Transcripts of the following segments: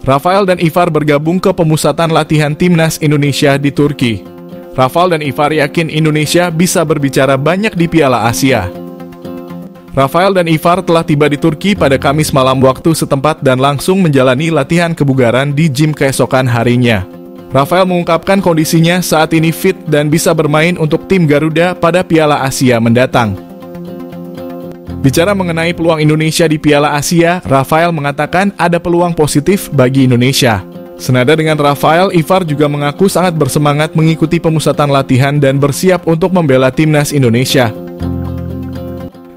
Rafael dan Ivar bergabung ke pemusatan latihan timnas Indonesia di Turki. Rafael dan Ivar yakin Indonesia bisa berbicara banyak di Piala Asia. Rafael dan Ivar telah tiba di Turki pada Kamis malam waktu setempat dan langsung menjalani latihan kebugaran di gym keesokan harinya. Rafael mengungkapkan kondisinya saat ini fit dan bisa bermain untuk tim Garuda pada Piala Asia mendatang. Bicara mengenai peluang Indonesia di Piala Asia, Rafael mengatakan ada peluang positif bagi Indonesia. Senada dengan Rafael, Ivar juga mengaku sangat bersemangat mengikuti pemusatan latihan dan bersiap untuk membela timnas Indonesia.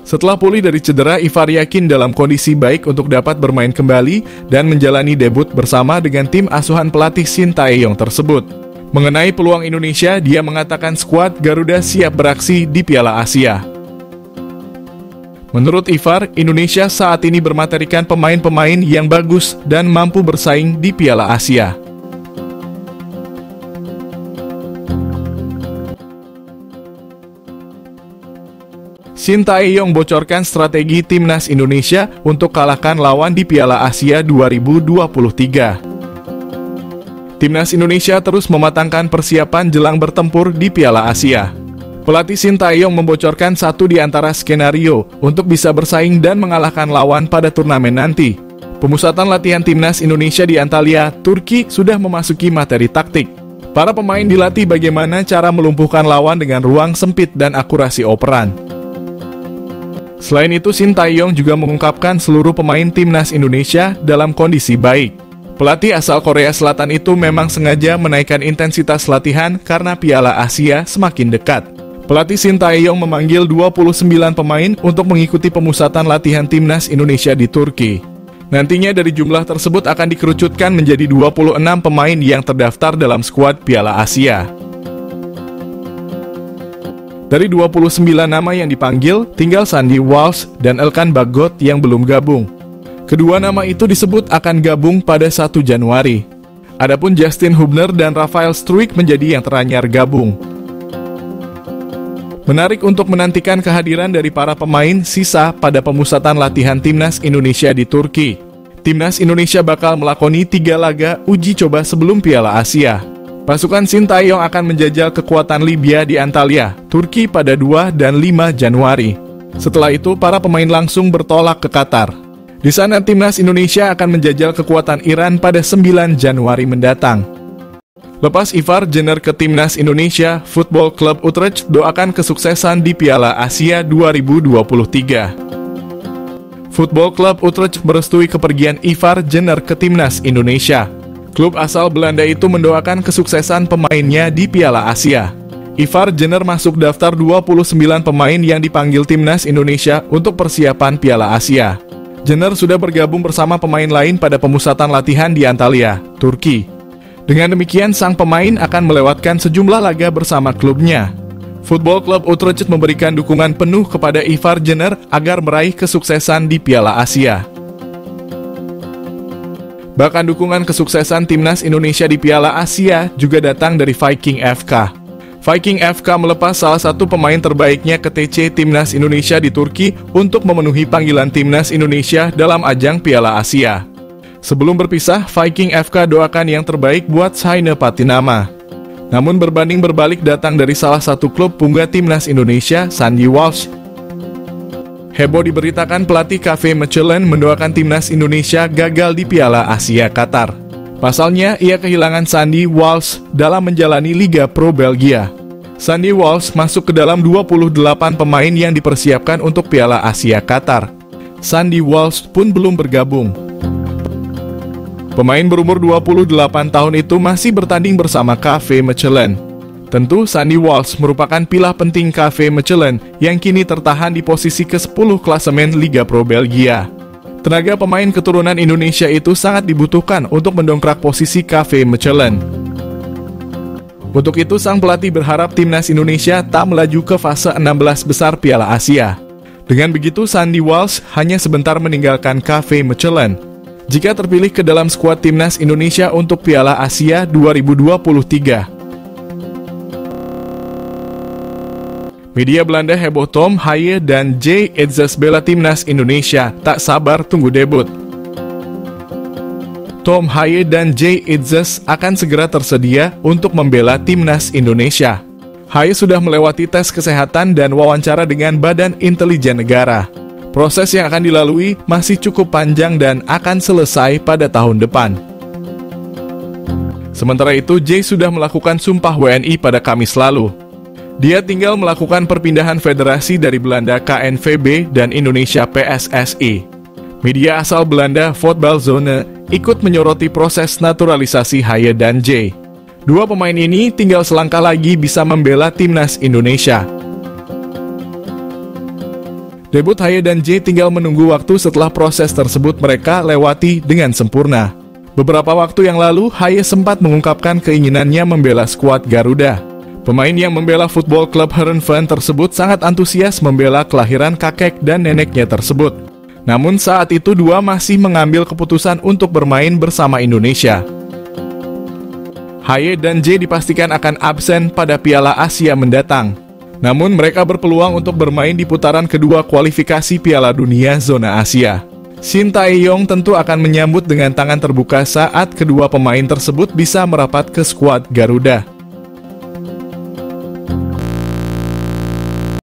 Setelah pulih dari cedera, Ivar yakin dalam kondisi baik untuk dapat bermain kembali dan menjalani debut bersama dengan tim asuhan pelatih Shin Tae-yong tersebut. Mengenai peluang Indonesia, dia mengatakan skuad Garuda siap beraksi di Piala Asia. Menurut Ivar, Indonesia saat ini bermaterikan pemain-pemain yang bagus dan mampu bersaing di Piala Asia. Shin Tae-yong bocorkan strategi timnas Indonesia untuk kalahkan lawan di Piala Asia 2023. Timnas Indonesia terus mematangkan persiapan jelang bertempur di Piala Asia. Pelatih Shin Tae-yong membocorkan satu di antara skenario untuk bisa bersaing dan mengalahkan lawan pada turnamen nanti. Pemusatan latihan timnas Indonesia di Antalya, Turki sudah memasuki materi taktik. Para pemain dilatih bagaimana cara melumpuhkan lawan dengan ruang sempit dan akurasi operan. Selain itu, Shin Tae-yong juga mengungkapkan seluruh pemain timnas Indonesia dalam kondisi baik. Pelatih asal Korea Selatan itu memang sengaja menaikkan intensitas latihan karena Piala Asia semakin dekat. Pelatih Shin Tae-yong memanggil 29 pemain untuk mengikuti pemusatan latihan timnas Indonesia di Turki. Nantinya dari jumlah tersebut akan dikerucutkan menjadi 26 pemain yang terdaftar dalam skuad Piala Asia. Dari 29 nama yang dipanggil, tinggal Sandy Walsh dan Elkan Bagot yang belum gabung. Kedua nama itu disebut akan gabung pada 1 Januari. Adapun Justin Hubner dan Rafael Struijk menjadi yang teranyar gabung. Menarik untuk menantikan kehadiran dari para pemain sisa pada pemusatan latihan timnas Indonesia di Turki. Timnas Indonesia bakal melakoni 3 laga uji coba sebelum Piala Asia. Pasukan Shin Tae-yong akan menjajal kekuatan Libya di Antalya, Turki pada 2 dan 5 Januari. Setelah itu, para pemain langsung bertolak ke Qatar. Di sana, timnas Indonesia akan menjajal kekuatan Iran pada 9 Januari mendatang. Lepas Ivar Jenner ke timnas Indonesia, Football Club Utrecht doakan kesuksesan di Piala Asia 2023. Football Club Utrecht merestui kepergian Ivar Jenner ke timnas Indonesia. Klub asal Belanda itu mendoakan kesuksesan pemainnya di Piala Asia. Ivar Jenner masuk daftar 29 pemain yang dipanggil timnas Indonesia untuk persiapan Piala Asia. Jenner sudah bergabung bersama pemain lain pada pemusatan latihan di Antalya, Turki. Dengan demikian, sang pemain akan melewatkan sejumlah laga bersama klubnya. Football Club Utrecht memberikan dukungan penuh kepada Ivar Jenner agar meraih kesuksesan di Piala Asia. Bahkan dukungan kesuksesan timnas Indonesia di Piala Asia juga datang dari Viking FK. Viking FK melepas salah satu pemain terbaiknya ke TC Timnas Indonesia di Turki untuk memenuhi panggilan timnas Indonesia dalam ajang Piala Asia. Sebelum berpisah, Viking FK doakan yang terbaik buat Saine Patinama. Namun berbanding berbalik datang dari salah satu klub pungga timnas Indonesia, Sandy Walsh. Heboh diberitakan pelatih Cafe Mechelen mendoakan timnas Indonesia gagal di Piala Asia Qatar. Pasalnya, ia kehilangan Sandy Walsh dalam menjalani Liga Pro Belgia. Sandy Walsh masuk ke dalam 28 pemain yang dipersiapkan untuk Piala Asia Qatar. Sandy Walsh pun belum bergabung. Pemain berumur 28 tahun itu masih bertanding bersama Cafe Mechelen. Tentu, Sandy Walsh merupakan pilah penting Cafe Mechelen yang kini tertahan di posisi ke-10 klasemen Liga Pro Belgia. Tenaga pemain keturunan Indonesia itu sangat dibutuhkan untuk mendongkrak posisi Cafe Mechelen. Untuk itu, sang pelatih berharap timnas Indonesia tak melaju ke fase 16 besar Piala Asia. Dengan begitu, Sandy Walsh hanya sebentar meninggalkan Cafe Mechelen. Jika terpilih ke dalam skuad timnas Indonesia untuk Piala Asia 2023. Media Belanda heboh Tom Haye dan J. Edzas bela timnas Indonesia, tak sabar tunggu debut. Tom Haye dan Jay Itzes akan segera tersedia untuk membela timnas Indonesia. Haye sudah melewati tes kesehatan dan wawancara dengan Badan Intelijen Negara. Proses yang akan dilalui masih cukup panjang dan akan selesai pada tahun depan. Sementara itu, Jay sudah melakukan sumpah WNI pada Kamis lalu. Dia tinggal melakukan perpindahan federasi dari Belanda KNVB dan Indonesia PSSI. Media asal Belanda Voetbalzone ikut menyoroti proses naturalisasi Haye dan Jay. Dua pemain ini tinggal selangkah lagi bisa membela timnas Indonesia. Debut Haye dan Jay tinggal menunggu waktu setelah proses tersebut mereka lewati dengan sempurna. Beberapa waktu yang lalu, Haye sempat mengungkapkan keinginannya membela skuad Garuda. Pemain yang membela Football Club Heerenveen tersebut sangat antusias membela kelahiran kakek dan neneknya tersebut. Namun saat itu dua masih mengambil keputusan untuk bermain bersama Indonesia. Haye dan Jay dipastikan akan absen pada Piala Asia mendatang. Namun mereka berpeluang untuk bermain di putaran kedua kualifikasi Piala Dunia Zona Asia. Shin Tae-yong tentu akan menyambut dengan tangan terbuka saat kedua pemain tersebut bisa merapat ke skuad Garuda.